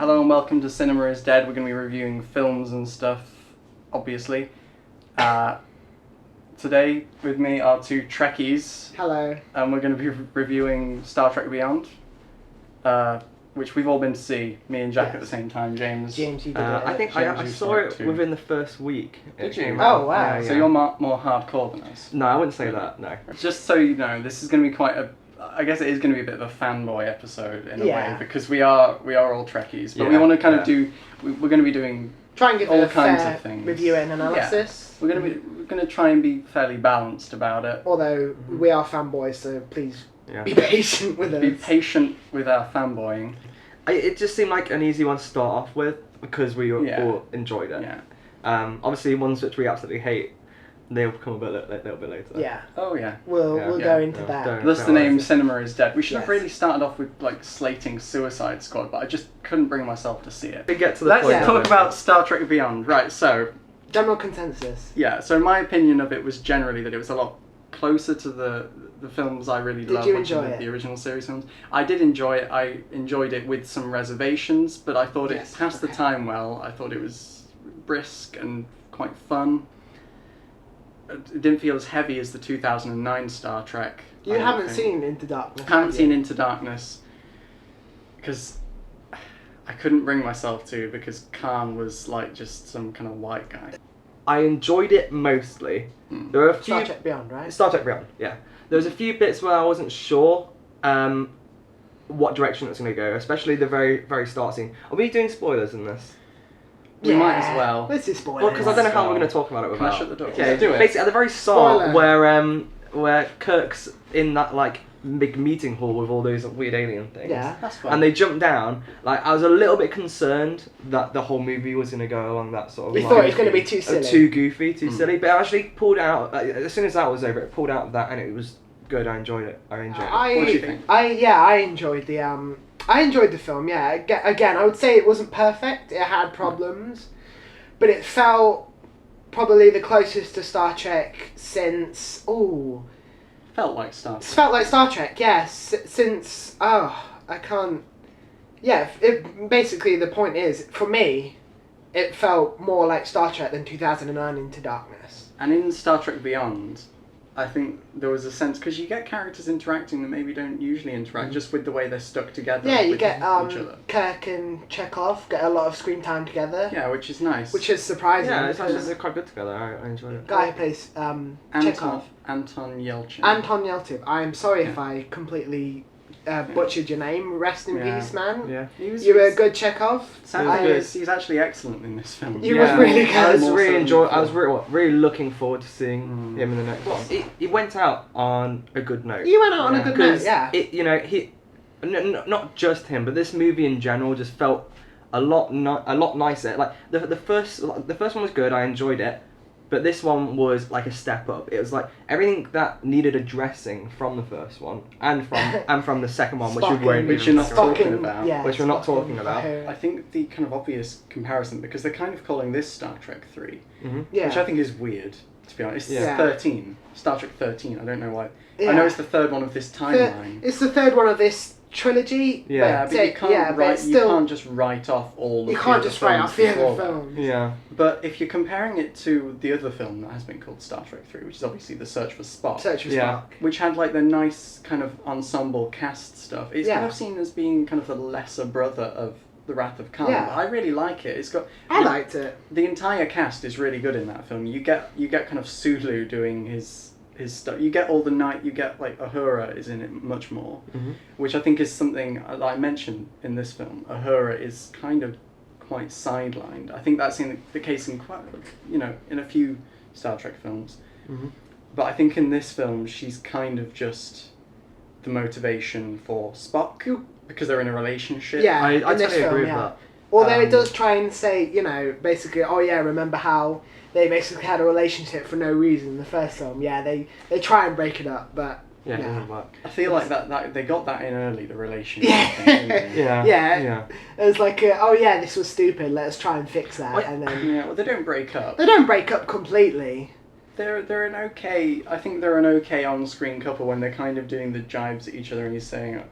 Hello and welcome to Cinema is Dead. We're going to be reviewing films and stuff, obviously. Today with me are two Trekkies. Hello. And we're going to be reviewing Star Trek Beyond, which we've all been to see. Me and Jack at the same time. James, you did it. I think I saw it within the first week. Did you? Oh, wow. Yeah, So you're more hardcore than us. No, I wouldn't say that, no. Just so you know, this is going to be quite I guess it is going to be a bit of a fanboy episode in a way, because we are all Trekkies, but we want to kind of do. We're going to be doing try and give all a kinds fair of things. review and analysis. Yeah. We're going to try and be fairly balanced about it. Although we are fanboys, so please be patient with us. Be patient with our fanboying. It just seemed like an easy one to start off with because we all enjoyed it. Yeah. Obviously, ones which we absolutely hate, they'll come a little bit later. Yeah. Oh yeah. We'll go into that. Thus the name Cinema is Dead. We should have really started off with like slating Suicide Squad, but I just couldn't bring myself to see it. We get to the Let's point. talk about Star Trek Beyond. Right, so General consensus. yeah, so my opinion of it was generally that it was a lot closer to the films I really love, you which enjoy are it? the original series films. I did enjoy it. I enjoyed it with some reservations, but I thought it passed the time well. I thought it was brisk and quite fun. It didn't feel as heavy as the 2009 Star Trek. You haven't seen Into Darkness. I haven't seen Into Darkness because I couldn't bring myself to, because Khan was like just some kind of white guy. I enjoyed it mostly. There were a few... Star Trek Beyond, right? Star Trek Beyond, yeah. There was a few bits where I wasn't sure what direction it was going to go, especially the very, very start scene. Are we doing spoilers in this? We might as well. Let's do spoilers. Well, because I don't know how we're going to talk about it Can I without... shut the door? Okay, Yeah, do it. Basically, at the very start, Spoiler. where Kirk's in that, like, big meeting hall with all those weird alien things. Yeah. That's fine. And they jump down. Like, I was a little bit concerned that the whole movie was going to go along that sort of We line. thought it was going to be too silly. Too goofy, too silly. But it actually pulled out, as soon as that was over, it pulled out of that and it was good. I enjoyed it. What do you think? I enjoyed the I enjoyed the film. Yeah. Again, I would say it wasn't perfect. It had problems, but it felt probably the closest to Star Trek since Felt like Star It's Trek. felt like Star Trek, yes. Since I can't. Yeah, basically the point is, for me, it felt more like Star Trek than 2009 Into Darkness. And in Star Trek Beyond, I think there was a sense, because you get characters interacting that maybe don't usually interact, just with the way they're stuck together. Yeah, you with get each other. Kirk and Chekhov get a lot of screen time together. Yeah, which is nice. Which is surprising. Yeah, it's because actually quite good together. I enjoyed it. the guy who plays Chekhov. Anton Yelchin. Anton Yelchin. I'm sorry if I completely butchered your name. Rest in peace, man. Yeah. You were a good Chekhov. He's actually excellent in this film. He was really good. I was More really so I was really looking forward to seeing him in the next one. He went out on a good note. You went out on a good note, yeah. Not just him, but this movie in general just felt a lot nicer. Like the first one was good. I enjoyed it. But this one was like a step up. It was like everything that needed addressing from the first one and from the second one, which you're not talking about. Yeah, which we're not talking about. I think the kind of obvious comparison, because they're kind of calling this Star Trek 3, Yeah. which I think is weird, to be honest. It's Yeah. 13. Star Trek 13. I don't know why. Yeah. I know it's the third one of this timeline. It's the third one of this trilogy. Yeah, but you can't you can't just write off all of You can't just write off the other films. films. Yeah. But if you're comparing it to the other film that has been called Star Trek 3, which is obviously The Search for Spock, Search for Spock. which had like the nice kind of ensemble cast stuff, it's kind of seen as being kind of the lesser brother of The Wrath of Khan. Yeah. But I really like it. It's got I liked it. the entire cast is really good in that film. You get kind of Sulu doing his stuff. You get all the night. You get like Uhura is in it much more, which I think is something that I mentioned in this film. Uhura is kind of quite sidelined. I think that's in the case in quite in a few Star Trek films, but I think in this film she's kind of just the motivation for Spock because they're in a relationship. Yeah, I in this totally film, agree with yeah. that. Although it does try and say, basically, remember how they basically had a relationship for no reason in the first film. Yeah, they try and break it up, but Yeah, it doesn't work. I feel like that they got that in early, the relationship thing, didn't they? Yeah. It was like, this was stupid, let's try and fix that. And then Yeah, well, they don't break up. they don't break up completely. They're an okay. I think they're an okay on-screen couple when they're kind of doing the jibes at each other, and he's saying,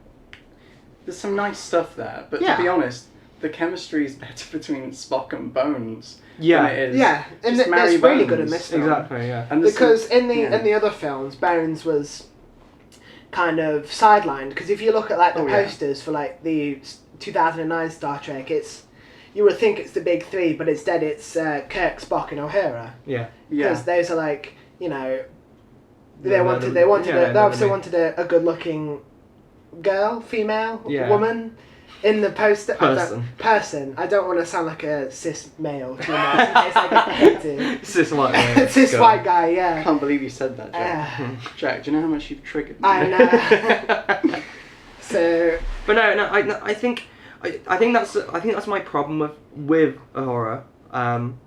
"There's some nice stuff there." But to be honest, the chemistry is better between Spock and Bones. Yeah. than it is. Yeah, and Just marry that's really good in Bones. this film. Exactly. Yeah. And this Because is- in the yeah. in the other films, Bones was kind of sidelined. Because if you look at like the Oh, yeah. posters for like the 2009 Star Trek, you would think it's the big three, but instead it's Kirk, Spock, and O'Hara. Yeah. Because those are like, you know, they Yeah, wanted they're they obviously the- wanted a good looking girl, female, Yeah. woman. In the poster, Person. I don't want to sound like a cis male too much in case I get hated. It's this white guy. Cis white guy, I yeah. can't believe you said that, Jack. Jack, do you know how much you've triggered me? I know. So But I think that's my problem with Uhura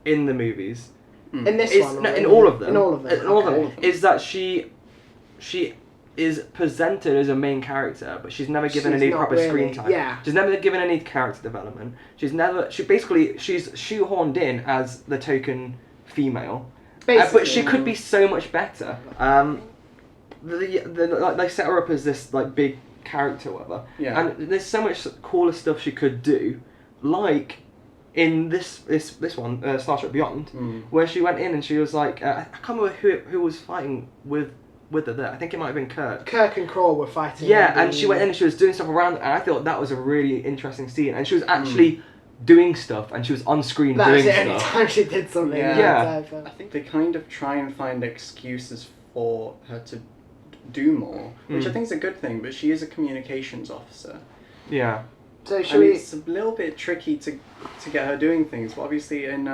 in the movies. in this Is one, no, or in all of them. in all of them, In all of okay. them. Is that she is presented as a main character, but she's never given She's any not proper really, screen time. yeah. She's never given any character development. She's shoehorned in as the token female. Basically, But she could be so much better. Like they set her up as this like big character, or whatever. Yeah. And there's so much cooler stuff she could do, like in this one, Star Trek Beyond, where she went in and she was like, I can't remember who was fighting with her there. I think it might have been Kirk. Kirk and Kroll were fighting. Yeah, in and the- she went in and she was doing stuff around, and I thought that was a really interesting scene. And she was actually doing stuff, and she was on screen That was doing the only stuff. time she did something. Yeah. so- I think they kind of try and find excuses for her to do more, which I think is a good thing, but she is a communications officer. Yeah. So should And we? it's a little bit tricky to get her doing things, but obviously in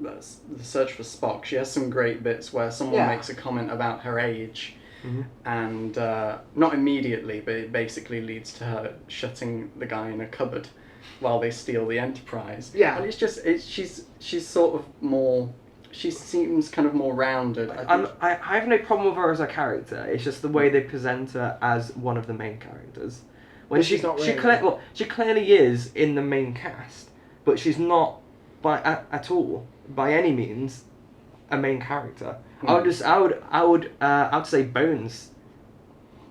that's the Search for Spock, she has some great bits where someone Yeah. makes a comment about her age, Mhm. and not immediately, but it basically leads to her shutting the guy in a cupboard while they steal the Enterprise. Yeah. And she's sort of more. She seems kind of more rounded. I think. I have no problem with her as a character. It's just the way they present her as one of the main characters. When But she's not really. she clearly is in the main cast, but she's not at all by any means a main character. I would say Bones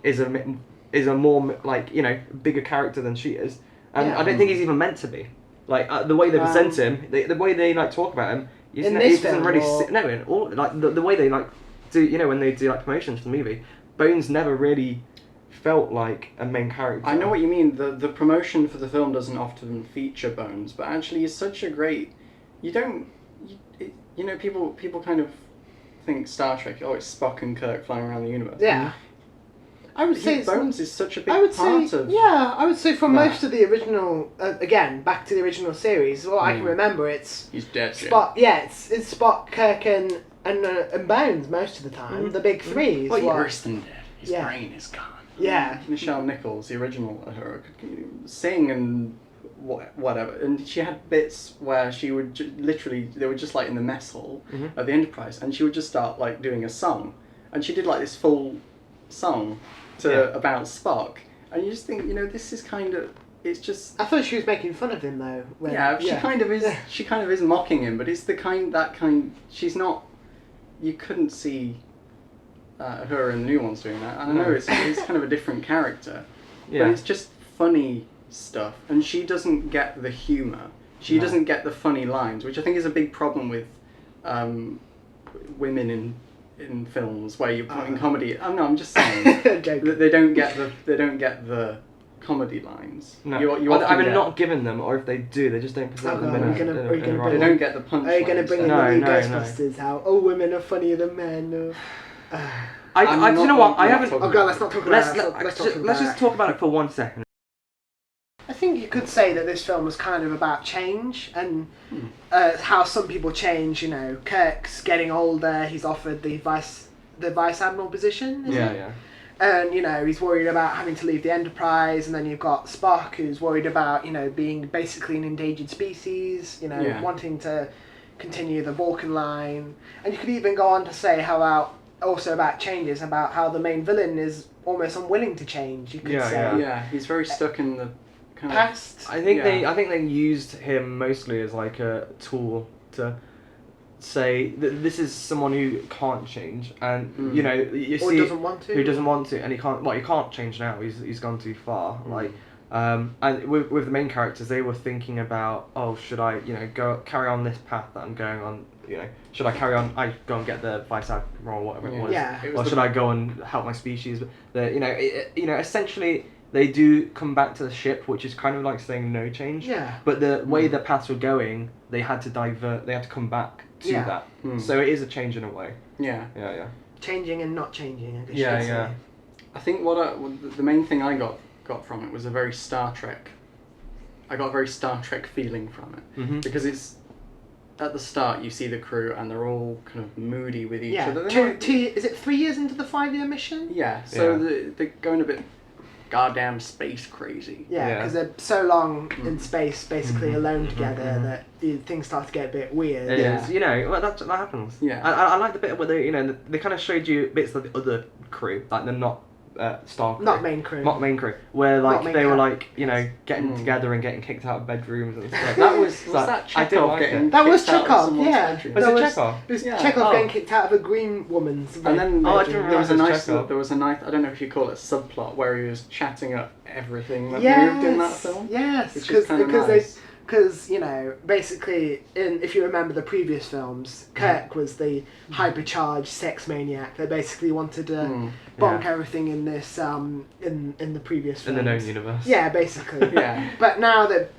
is a more like bigger character than she is, and Yeah. I don't think he's even meant to be. Like the way they present him, the way they like talk about him. He this doesn't film, really or- no, in all like the way they like do when they do like promotions for the movie, Bones never really felt like a main character. I know what you mean. The promotion for the film doesn't often feature Bones, but actually he's such a great. People kind of think Star Trek. Oh, it's Spock and Kirk flying around the universe. Yeah. I would say it's Bones is such a big I would part say, of. yeah, I would say for that. most of the original, again, back to the original series, what I can remember, it's He's dead. Jim. Spock, it's Spock, Kirk, and Bones most of the time, the big three. is Well, what- worse than dead. His Yeah. brain is gone. Yeah. Nichelle Nichols, the original Uhura, could sing and whatever, and she had bits where she would literally, they were just like in the mess hall of the Enterprise, and she would just start like doing a song, and she did like this full song about Spock, and you just think, this is kind of, it's just. I thought she was making fun of him though. When, She kind of is. She kind of is mocking him, but it's the kind. She's not. You couldn't see her and the new ones doing that. I know it's kind of a different character, but it's just funny stuff, and she doesn't get the humor. She doesn't get the funny lines, which I think is a big problem with women in films where you're putting comedy. Oh no, I'm just saying Joke. that they don't get the comedy lines. No, You either often get- not given them, or if they do, they just don't present them in Are you a. gonna- in a- are you in a gonna right They bring way. don't get the punch. Are you going to bring in No, the new no, Ghostbusters out? Oh, women are funnier than men. Or... I do you know what? I haven't. Oh god, let's not talk about Let's it. Let's not talk about let's just it. talk about it for 1 second. I think you could say that this film was kind of about change and how some people change. Kirk's getting older. He's offered the vice admiral position. Isn't it? Yeah. And he's worried about having to leave the Enterprise, and then you've got Spock, who's worried about being basically an endangered species. Wanting to continue the Vulcan line, and you could even go on to say about changes, about how the main villain is almost unwilling to change. You could Yeah, say Yeah, he's very stuck in the kind of. past. I think Yeah. they used him mostly as like a tool to say that this is someone who can't change, and you Or see doesn't want to. who doesn't want to, and he can't. Well, he can't change now. He's gone too far. Like And with the main characters, they were thinking about, oh, should I, go carry on this path that I'm going on? Should I carry on? I go and get the 5-star role, whatever it was. Yeah. Or should I go and help my species? Essentially, they do come back to the ship, which is kind of like saying no change. Yeah. But the way the paths were going, they had to divert. They had to come back to that. So it is a change in a way. Yeah. Yeah. Changing and not changing, I guess. Yeah, you'd say. yeah. I think the main thing I got from it was a very Star Trek. I got a very Star Trek feeling from it because it's at the start you see the crew and they're all kind of moody with each other. Is it 3 years into the 5-year mission? Yeah. So they're going a bit goddamn space crazy. Yeah, because they're so long in space, basically alone together, that things start to get a bit weird. It is. That happens. Yeah. I like the bit where they kind of showed you bits of the other crew, like they're not star crew. Not main crew. Not main crew. Where they were getting together and getting kicked out of bedrooms and stuff. That was that I didn't Chekhov like getting it. That was kicked out of Chekhov, someone's yeah. bedroom? Was it Chekhov? It was Yeah. Chekhov getting kicked out of a green woman's And then Oh, I didn't there was a realise nice, Chekhov. I don't know if you call it subplot, where he was chatting up everything that moved in that film. Yes, Which is kind of nice. Because basically, if you remember the previous films, Kirk was the hypercharged sex maniac that basically wanted to bonk everything in this in the previous films. In the known universe. Yeah, basically. Yeah. But now that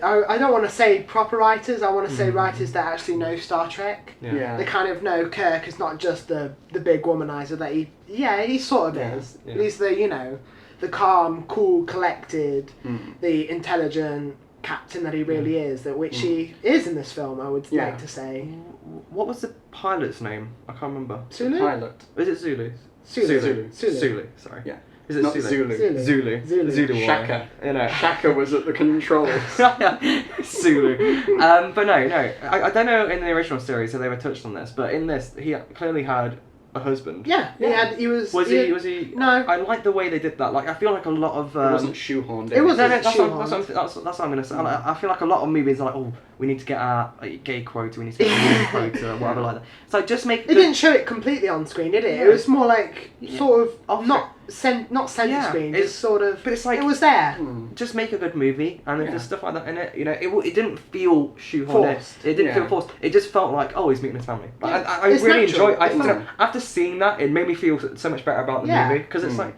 I don't want to say proper writers, I want to say writers that actually know Star Trek. Yeah. They kind of know Kirk is not just the big womanizer that he sort of Yeah. is. Yeah. He's the calm, cool, collected, the intelligent captain that he really is, which he is in this film, I would like to say. What was the pilot's name? I can't remember. Sulu? Pilot. Is it Zulu? Zulu. Zulu, sorry. Yeah. Is it Not Zulu? Zulu. Zulu. warrior. Shaka. Shaka was at the controls. Zulu. But no. I don't know in the original series if they were touched on this, but in this, he clearly had a husband. Yeah. He was. Was he? No. I like the way they did that. Like, I feel like a lot of. It wasn't shoehorned. It wasn't. That's what I'm gonna say. I feel like a lot of movies are like, oh, we need to get our gay quota, we need to get our women quota, or whatever like that. So just make. It didn't show it completely on screen, did it? It was more like sort of not center screen, it's just sort of. But it's like it was there. Just make a good movie, and if there's stuff like that in it, it didn't feel shoehorned. Forced. It didn't feel forced. It just felt like, oh, he's meeting his family. Yeah. I It's really natural. enjoy. I It's think after seeing that, it made me feel so much better about the movie because it's like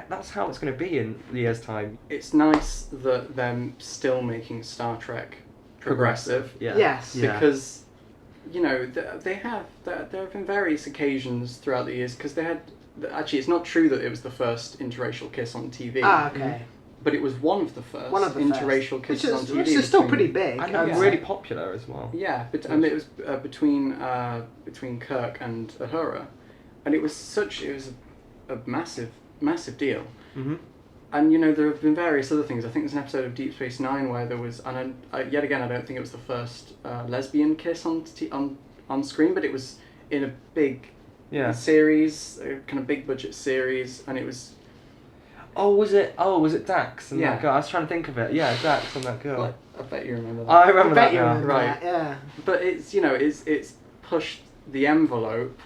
that's how it's going to be in a year's time. It's nice that they're still making Star Trek progressive. Yeah. Yes. Yeah. Because, there have been various occasions throughout the years, because they had. Actually, it's not true that it was the first interracial kiss on TV. Okay. But it was one of the first interracial kisses on TV. Which is still pretty big. And really popular as well. Yeah, and it was between Kirk and Uhura, and it was a massive deal. Mm-hmm. And there have been various other things. I think there's an episode of Deep Space Nine where there was, and yet again I don't think it was the first lesbian kiss on screen, but it was in a big series, a kind of big budget series, and it was. Was it Dax and Yeah. that girl? I was trying to think of it. Yeah, Dax and that girl. I bet you remember that. I remember I bet that you now. remember Right. that, yeah. But it's it's pushed the envelope.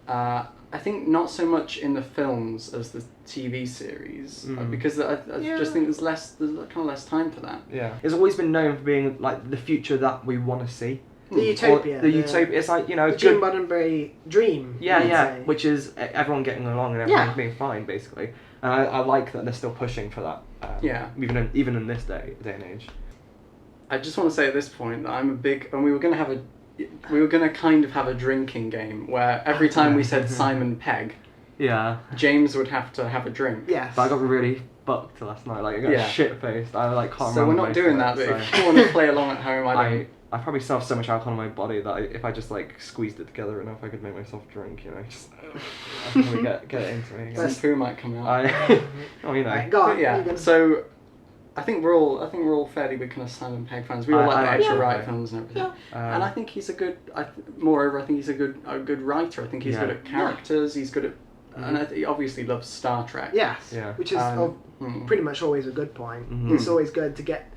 I think not so much in the films as the TV series, because I just think there's kind of less time for that. Yeah, it's always been known for being like the future that we want to see. The Utopia. The Utopia. It's like the good. Gene Roddenberry dream. Yeah, say. which is everyone getting along and everyone being fine, basically. And I like that they're still pushing for that. Even in this day and age. I just want to say at this point that I'm a big, and we were going to kind of have a drinking game where every time we said Simon Pegg, Yeah. James would have to have a drink. Yes. But I got really fucked last night. Like I got shit faced. I can't So remember. we're not most doing of that. it, But so. if you want to play along at home, I probably still have so much alcohol in my body that if I just squeezed it together enough, I could make myself drink. Just probably get it into me. some poo might come out. Right, go on. But yeah. You can- So I think we're all fairly big kind of Simon Pegg fans. We all like the Edgar Wright films and everything. And I think he's a good. Moreover, I think he's a good writer. I think he's good at characters. He's good at. And he obviously loves Star Trek. Yes. Yeah. Which is pretty much always a good point. Mhm. It's always good to get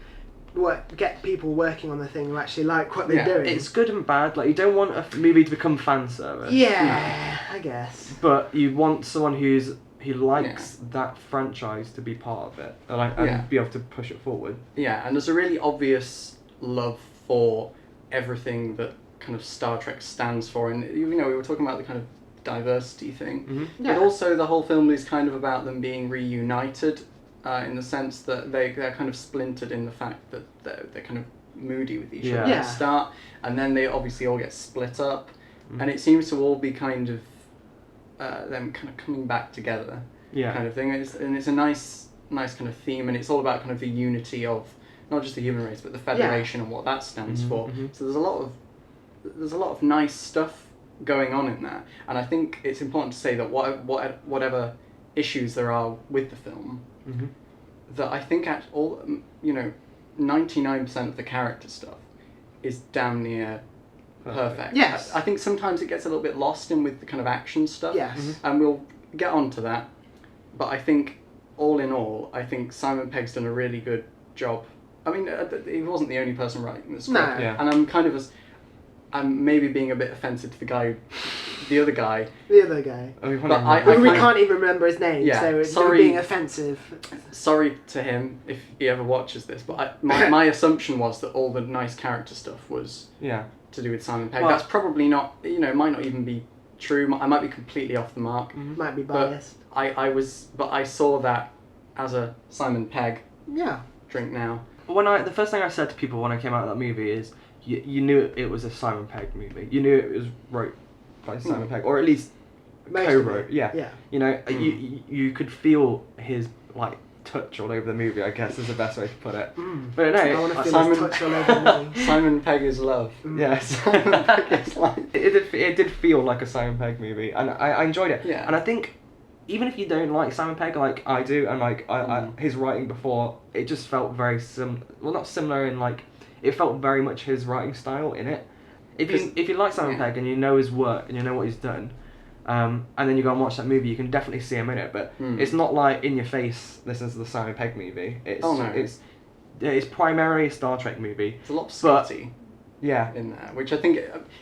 people working on the thing who actually like what they're doing. It's good and bad. Like you don't want a movie to become fan service. Yeah, I guess. But you want someone who's he likes that franchise to be part of it and be able to push it forward. Yeah, and there's a really obvious love for everything that kind of Star Trek stands for, and we were talking about the kind of diversity thing, but also the whole film is kind of about them being reunited, in the sense that they're kind of splintered in the fact that they're kind of moody with each other at the start, and then they obviously all get split up, and it seems to all be kind of them kind of coming back together, kind of thing. And it's a nice kind of theme, and it's all about kind of the unity of not just the human race, but the Federation and what that stands for. So there's a lot of nice stuff going on in there, and I think it's important to say that whatever issues there are with the film, that I think 99% of the character stuff is damn near perfect. Yes. I think sometimes it gets a little bit lost in with the kind of action stuff. Yes. And we'll get onto that. But I think, all in all, I think Simon Pegg's done a really good job. I mean, he wasn't the only person writing the script. No. Yeah. And I'm maybe being a bit offensive to the other guy. The other guy. But We can't even remember his name, Yeah, so it's sorry. being offensive. Sorry to him if he ever watches this, but my assumption was that all the nice character stuff was to do with Simon Pegg. Well, that's probably not, it might not even be true. I might be completely off the mark. Might be biased. But I saw that as a Simon Pegg Yeah. drink now. The first thing I said to people when I came out of that movie is, you knew it was a Simon Pegg movie. You knew it was wrote by Simon Pegg, or at least Most of co-wrote. it. Yeah. Yeah. You could feel his touch all over the movie, I guess is the best way to put it. But I no, want to feel Simon- his touch all over the movie. Simon Pegg is love. yes. Simon Pegg is like... It did feel like a Simon Pegg movie, and I enjoyed it. Yeah. And I think even if you don't like Simon Pegg like I do, and his writing before, it just felt very not similar in it felt very much his writing style in it. If you like Simon Pegg and you know his work and you know what he's done, and then you go and watch that movie, you can definitely see him in it. But it's not like in your face. This is the Simon Pegg movie. It's primarily a Star Trek movie. It's a lot of Scotty Yeah. in there, which I think...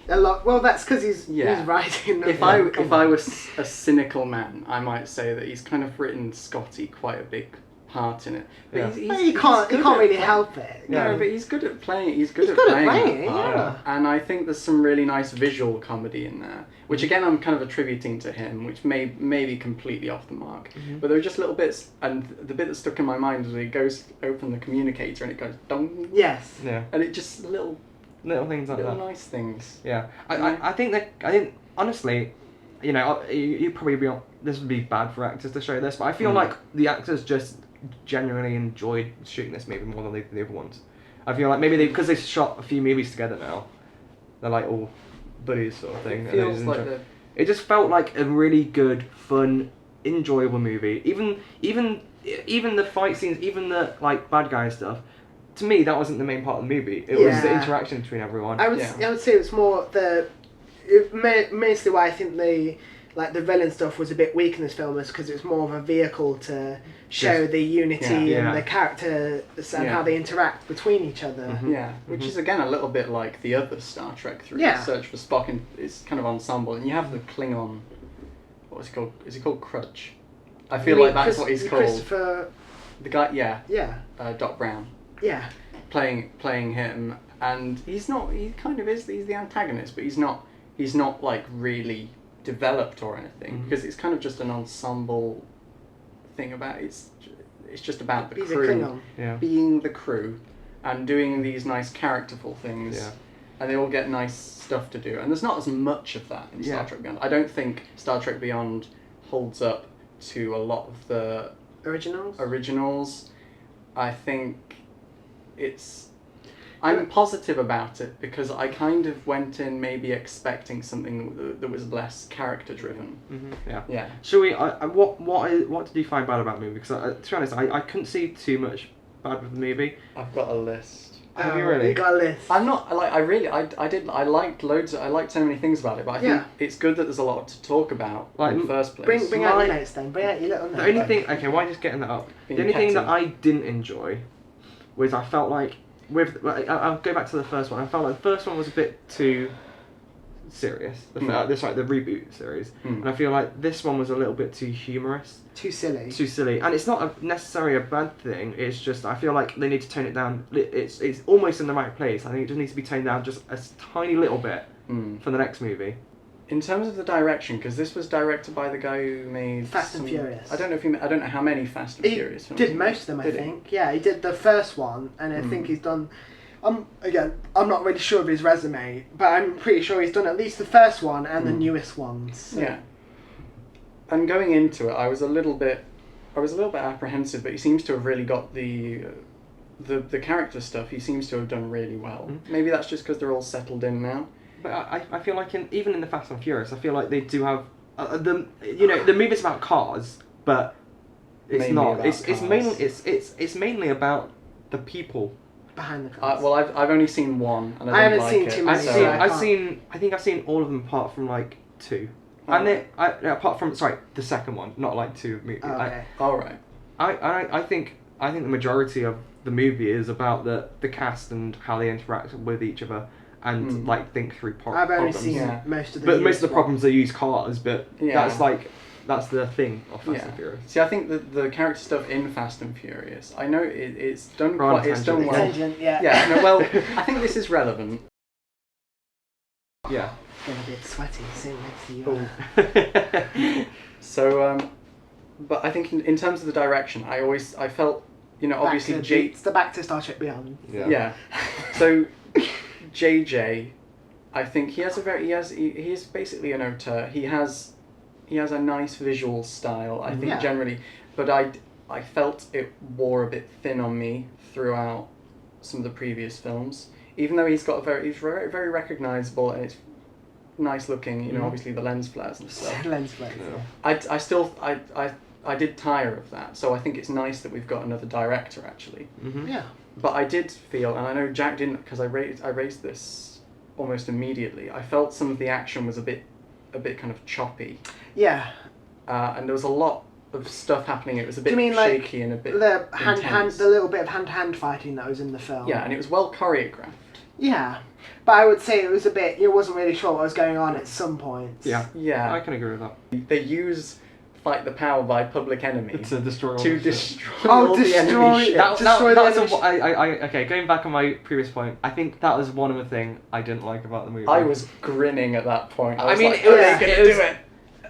A lot. Well, that's because he's writing. If I was a cynical man, I might say that he's kind of written Scotty quite a big part in it. But Yeah. You can't really help it. No, but he's good at playing. He's good He's at good at playing playing that it, part. yeah. And I think there's some really nice visual comedy in there, which again I'm kind of attributing to him, which may be completely off the mark. But there are just little bits, and the bit that stuck in my mind was he goes to open the communicator and it goes dong. Yes. Yeah. And it just little Things like that. nice things. Yeah, I think honestly, you probably be this would be bad for actors to show this, but I feel like the actors just genuinely enjoyed shooting this movie more than the other ones. I feel like maybe because they've shot a few movies together now, they're like all buddies sort of thing. It feels like it just felt like a really good, fun, enjoyable movie. Even the fight scenes, even the bad guy stuff. To me, that wasn't the main part of the movie. It was the interaction between everyone. I would say it's more mostly why I think the villain stuff was a bit weak in this film is because it's more of a vehicle to show the unity and the characters and how they interact between each other. Which is again a little bit like the other Star Trek 3, Search for Spock, and it's kind of ensemble, and you have the Klingon, what is he called? Is he called Crutch? I feel like that's what he's called. Christopher... The guy, Yeah. Doc Brown. Yeah. Playing him, and he's the antagonist, but he's not really developed or anything, because it's kind of just an ensemble thing about it's just about the crew being the crew and doing these nice characterful things, and they all get nice stuff to do, and there's not as much of that in Star Trek Beyond. I don't think Star Trek Beyond holds up to a lot of the originals. I think I'm positive about it because I kind of went in maybe expecting something that was less character driven. Yeah. Shall we? What did you find bad about the movie? Because to be honest, I couldn't see too much bad with the movie. I've got a list. Have you really? You got a list. I'm not I liked so many things about it, but I think it's good that there's a lot to talk about in the first place. Bring out your notes then. Bring out your little notes. The only thing, okay, why just getting that up? The only thing that I didn't enjoy was I felt like I'll go back to the first one. I felt like the first one was a bit too serious. The reboot series, and I feel like this one was a little bit too humorous, Too silly. too silly, and it's not necessarily a bad thing. It's just I feel like they need to tone it down. It's almost in the right place. I think it just needs to be toned down just a tiny little bit for the next movie. In terms of the direction, because this was directed by the guy who made Fast and Furious. I don't know how many Fast and He Furious films. did most of them, I think. Yeah, he did the first one, and I think he's done. Again, I'm not really sure of his resume, but I'm pretty sure he's done at least the first one and the newest ones. So. Yeah. And going into it, I was a little bit apprehensive, but he seems to have really got the character stuff. He seems to have done really well. Maybe that's just because they're all settled in now. But I feel like even in the Fast and Furious, I feel like they do have the movie's about cars, but it's Mainly not. about It's mainly about the people behind the cars. Well, I've only seen one, and I I didn't haven't like seen it. too many, so- so I think I've seen all of them apart from like 2. Oh. And apart from the second one, not like 2 movies. Oh, okay. All right. I think the majority of the movie is about the cast and how they interact with each other and like think through I've only problems. seen Yeah. most of the. But most of the newest problems they use cars, but Yeah. that's the thing of Fast Yeah. and Furious. See, I think the character stuff in Fast and Furious, I know it's done We're on a it's done tangent. well. Tangent, yeah. Yeah. No, well, I think this is relevant. Yeah. Getting a bit sweaty sitting next to you. So, but I think in terms of the direction, I felt, obviously It's the Back to Star Trek Beyond. Yeah. So, JJ, I think he is basically an auteur. He has a nice visual style, I think, Yeah. generally, but I felt it wore a bit thin on me throughout some of the previous films. Even though he's very, very recognizable and it's nice looking, obviously the lens flares and stuff. Lens flares. I did tire of that, so I think it's nice that we've got another director actually. Mm-hmm. Yeah. But I did feel, and I know Jack didn't, because I raised this almost immediately. I felt some of the action was a bit kind of choppy, Yeah. and there was a lot of stuff happening. It was a bit Do you mean like shaky and a bit the intense. the little bit of hand fighting that was in the film? Yeah, and it was well choreographed. Yeah, but I would say it was a bit. You wasn't really sure what was going on at some points. Yeah. Yeah, I can agree with that. they use Fight the Power by Public Enemy To destroy all to the shit. destroy Oh, all the destroy- enemy ships. Destroy the enemy Okay, going back on my previous point, I think that was one of the things I didn't like about the movie. I was grinning at that point. I I was mean, like, it was- "Are they it gonna was- do it?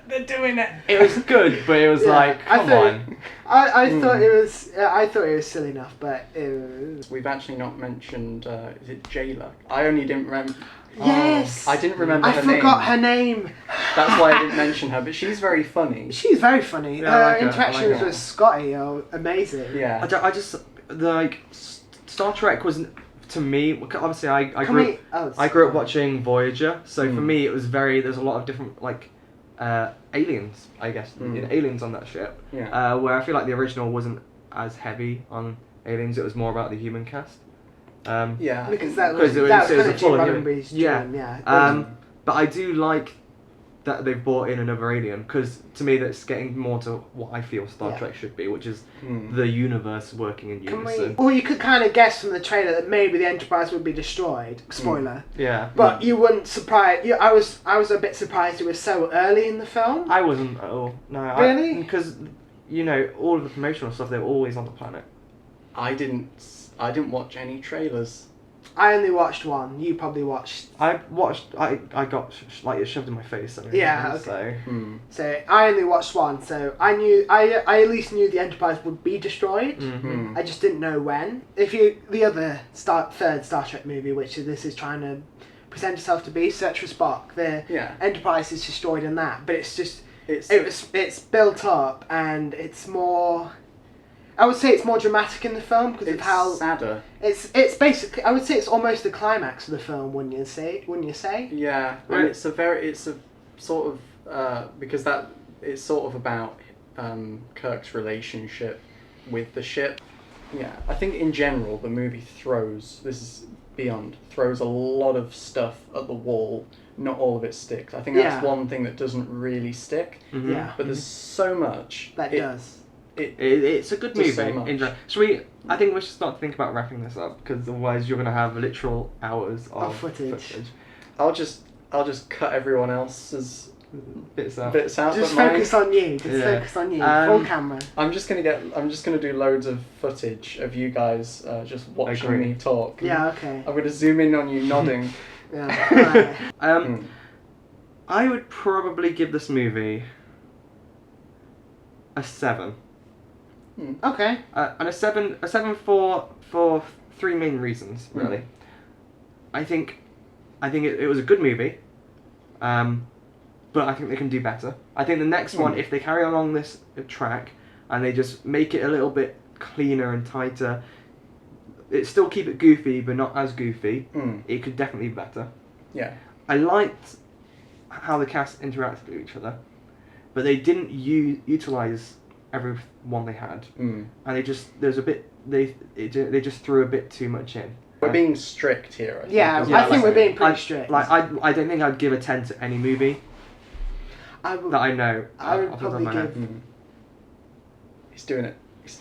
They're doing it." It was good, but it was Yeah, like, I come thought- on. I thought it was. I thought it was silly enough, but it was. We've actually not mentioned. Is it Jayla? I only didn't remember. Yes. I didn't remember I her forgot name. her name. That's why I didn't mention her. But she's very funny. She's very funny. Yeah, I Her like her, I interactions like her. with Scotty are amazing. Yeah. I just Star Trek was, to me, obviously I Can grew we? Oh, I grew up watching Voyager, so for Mm. me it was there's a lot of different aliens, I guess, aliens on that ship. Yeah. Where I feel like the original wasn't as heavy on aliens; it was more about the human cast. Yeah. Because that Because was, it was- that was it was kind a of Gene full of human- Roddenberry's yeah. dream, yeah. But I do like that they've brought in another alien, because to me that's getting more to what I feel Star Yeah. Trek should be, which is Mm. the universe working in Can we? unison. Well, you could kind of guess from the trailer that maybe the Enterprise would be destroyed. Spoiler. Yeah. But you wouldn't surprise. I was a bit surprised it was so early in the film. I wasn't at all. No. Really? Because, all of the promotional stuff, they were always on the planet. I didn't watch any trailers. I only watched one. You probably watched. I got it shoved in my face. Yeah, So. Hmm. So I only watched one. So I knew. I at least knew the Enterprise would be destroyed. Hmm. I just didn't know when. The other third Star Trek movie, which this is trying to present itself to be, Search for Spock, the Yeah. Enterprise is destroyed in that, but it's just It's it's built up and it's more. I would say it's more dramatic in the film because of it's how sadder. it's basically. I would say it's almost the climax of the film. Wouldn't you say? Yeah, Right. and it's a sort of because that it's sort of about Kirk's relationship with the ship. Yeah, I think in general the movie throws a lot of stuff at the wall. Not all of it sticks. I think that's Yeah. one thing that doesn't really stick. Mhm. Yeah. But there's so much That does. It's a good Just movie. so much. I think we should start to think about wrapping this up, because otherwise you're going to have literal hours of Of footage. I'll just I'll just cut everyone else's Bits out. bits out. Just but focus on you. Just focus on you. Full camera. I'm just gonna do loads of footage of you guys just watching Agree. me talk. Yeah. Okay. I'm gonna zoom in on you nodding. Yeah. Alright. I would probably give this movie a 7. Okay. And a seven for three main reasons, really. I think it was a good movie, but I think they can do better. I think the next one, if they carry on along this track and they just make it a little bit cleaner and tighter, it still keep it goofy but not as goofy. It could definitely be better. Yeah. I liked how the cast interacted with each other, but they didn't utilize everyone they had, and they just they just threw a bit too much in. We're being strict here. I think, Yeah, as I well. think we're being pretty strict. I don't think I'd give a 10 to any movie I would. that I know. I would off the top of probably my head. give. He's doing it. He's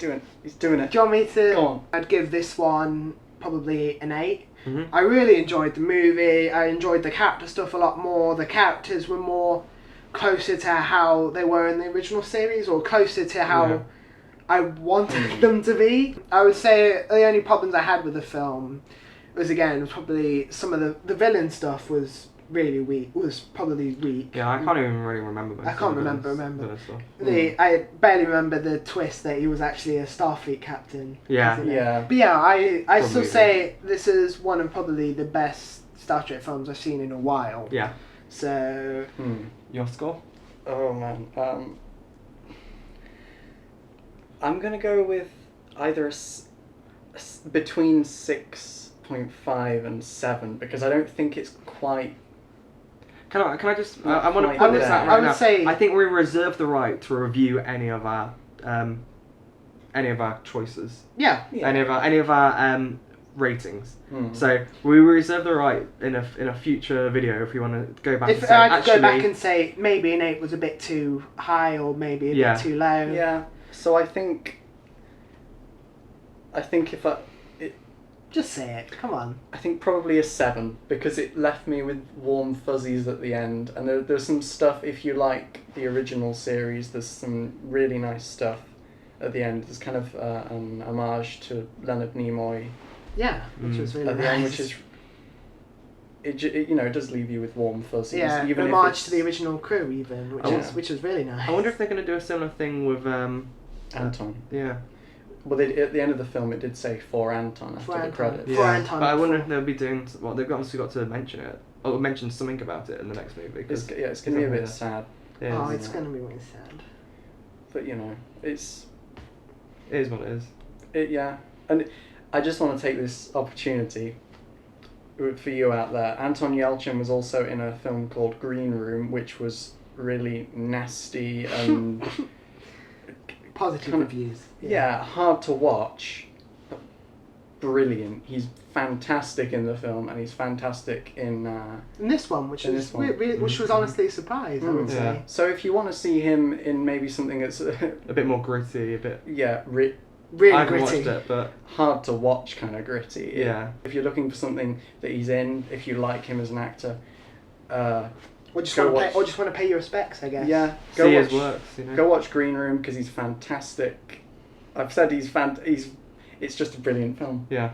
doing it. Do you want me to? Go on. I'd give this one probably an 8. Mhm. I really enjoyed the movie. I enjoyed the character stuff a lot more. The characters were more closer to how they were in the original series, or closer to how Yeah. I wanted them to be. I would say the only problems I had with the film was, again, probably some of the villain stuff was really weak. Was probably weak. Yeah, I can't even really remember. Most I of can't the remember. villain stuff. I barely remember the twist that he was actually a Starfleet captain. Yeah. Isn't it? Yeah. But yeah, I still Probably. say this is one of probably the best Star Trek films I've seen in a while. Yeah. So Your score? Oh man. I'm gonna go with either between 6.5 and 7 because I don't think it's quite. Can I just? Not I want to quite put this there. out I right would now. say- I think we reserve the right to review any of our choices, yeah, Yeah. any of our ratings. Mm. So we reserve the right in a future video if we want to go back and if say I could actually. go back and say maybe an 8 was a bit too high or maybe a Yeah. bit too low. Yeah. So I think if Just say it. Come on. I think probably a 7 because it left me with warm fuzzies at the end, and there's some stuff. If you like the original series, there's some really nice stuff at the end. There's kind of an homage to Leonard Nimoy Yeah, which was really at the nice. end, which is it does leave you with warm fuzzies. yeah, even if homage it's to the original crew even, which Oh, is yeah. which was really nice. I wonder if they're going to do a similar thing with Anton. yeah. Well, at the end of the film, it did say for Anton after For the Anton. credits. For Anton. But I wonder if they'll be doing. Well, they've obviously got to mention it or mention something about it in the next movie. It's gonna be a bit sad, Yeah, Oh, it it's gonna be really sad. but it's. is what it is. Yeah, and I just want to take this opportunity for you out there. Anton Yelchin was also in a film called Green Room, which was really nasty and Positive kind of- reviews. yeah, hard to watch. But brilliant. He's fantastic in the film, and he's fantastic in. And this one, which In is this one. which was honestly a surprise, I would Mm. Yeah. say. So if you want to see him in maybe something that's A bit more gritty, a bit. Really I haven't gritty. watched it, but hard to watch kind of gritty. Yeah. If you're looking for something that he's in, if you like him as an actor, Or just Go want to pay, watch- or just want to pay your respects, I guess. yeah, see his works. You know. Go watch Green Room because he's fantastic. I've said he's. It's just a brilliant film. Yeah.